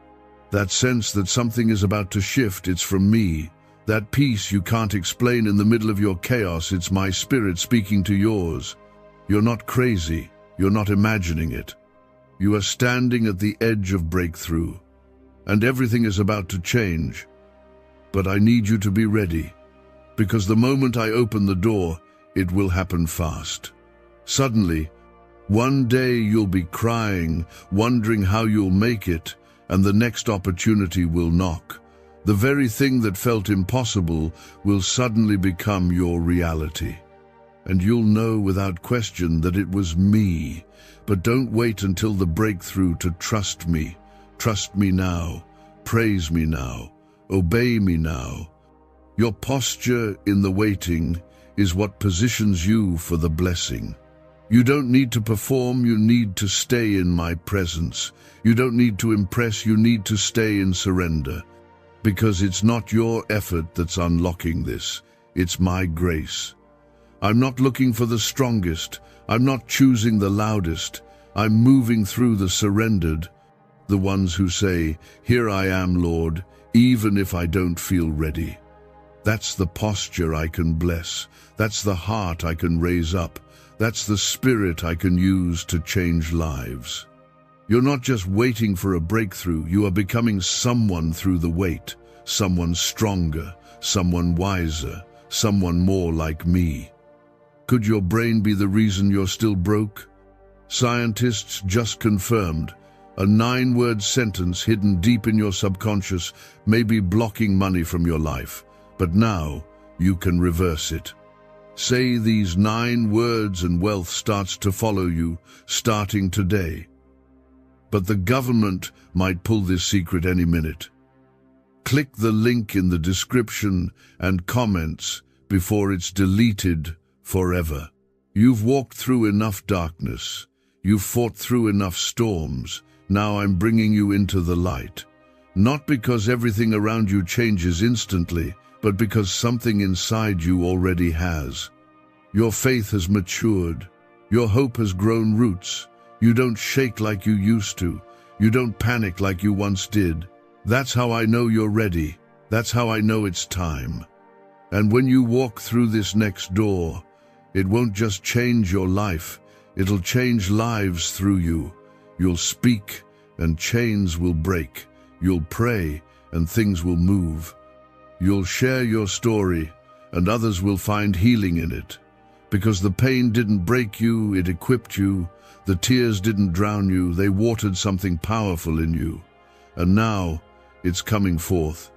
That sense that something is about to shift, it's from me. That peace you can't explain in the middle of your chaos, it's my spirit speaking to yours. You're not crazy. You're not imagining it. You are standing at the edge of breakthrough, and everything is about to change. But I need you to be ready, because the moment I open the door, it will happen fast. Suddenly, one day you'll be crying, wondering how you'll make it, and the next opportunity will knock. The very thing that felt impossible will suddenly become your reality. And you'll know without question that it was me. But don't wait until the breakthrough to trust me. Trust me now. Praise me now. Obey me now. Your posture in the waiting is what positions you for the blessing. You don't need to perform, you need to stay in my presence. You don't need to impress, you need to stay in surrender. Because it's not your effort that's unlocking this, it's my grace. I'm not looking for the strongest, I'm not choosing the loudest, I'm moving through the surrendered, the ones who say, "Here I am, Lord," even if I don't feel ready. That's the posture I can bless, that's the heart I can raise up, that's the spirit I can use to change lives. You're not just waiting for a breakthrough, you are becoming someone through the wait, someone stronger, someone wiser, someone more like me. Could your brain be the reason you're still broke? Scientists just confirmed a 9-word sentence hidden deep in your subconscious may be blocking money from your life, but now you can reverse it. Say these 9 words and wealth starts to follow you, starting today. But the government might pull this secret any minute. Click the link in the description and comments before it's deleted forever. You've walked through enough darkness. You've fought through enough storms. Now I'm bringing you into the light. Not because everything around you changes instantly, but because something inside you already has. Your faith has matured. Your hope has grown roots. You don't shake like you used to. You don't panic like you once did. That's how I know you're ready. That's how I know it's time. And when you walk through this next door, it won't just change your life. It'll change lives through you. You'll speak and chains will break. You'll pray and things will move. You'll share your story and others will find healing in it. Because the pain didn't break you, it equipped you. The tears didn't drown you, they watered something powerful in you. And now, it's coming forth.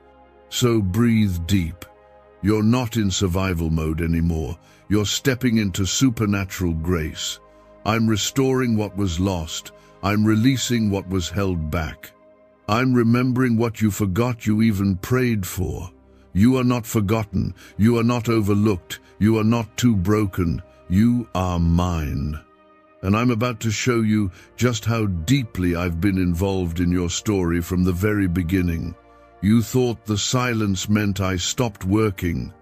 So breathe deep. You're not in survival mode anymore. You're stepping into supernatural grace. I'm restoring what was lost. I'm releasing what was held back. I'm remembering what you forgot you even prayed for. You are not forgotten. You are not overlooked. You are not too broken. You are mine. And I'm about to show you just how deeply I've been involved in your story from the very beginning. You thought the silence meant I stopped working,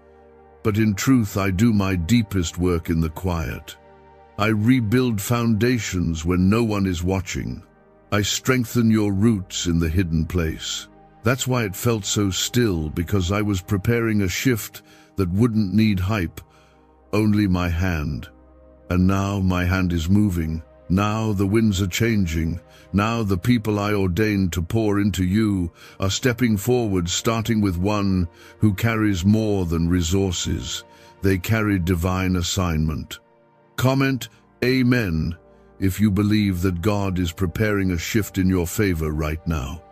but in truth I do my deepest work in the quiet. I rebuild foundations when no one is watching. I strengthen your roots in the hidden place. That's why it felt so still, because I was preparing a shift that wouldn't need hype, only my hand. And now my hand is moving. Now the winds are changing. Now the people I ordained to pour into you are stepping forward, starting with one who carries more than resources. They carry divine assignment. Comment Amen if you believe that God is preparing a shift in your favor right now.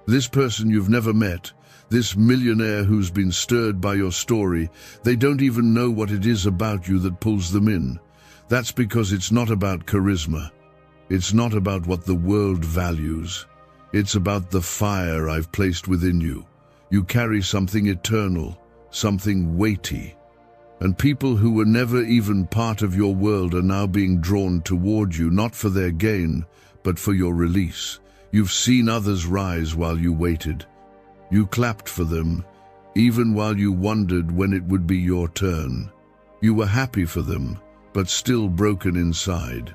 This person you've never met, this millionaire who's been stirred by your story, they don't even know what it is about you that pulls them in. That's because it's not about charisma. It's not about what the world values. It's about the fire I've placed within you. You carry something eternal, something weighty. And people who were never even part of your world are now being drawn toward you, not for their gain, but for your release. You've seen others rise while you waited. You clapped for them, even while you wondered when it would be your turn. You were happy for them, but still broken inside.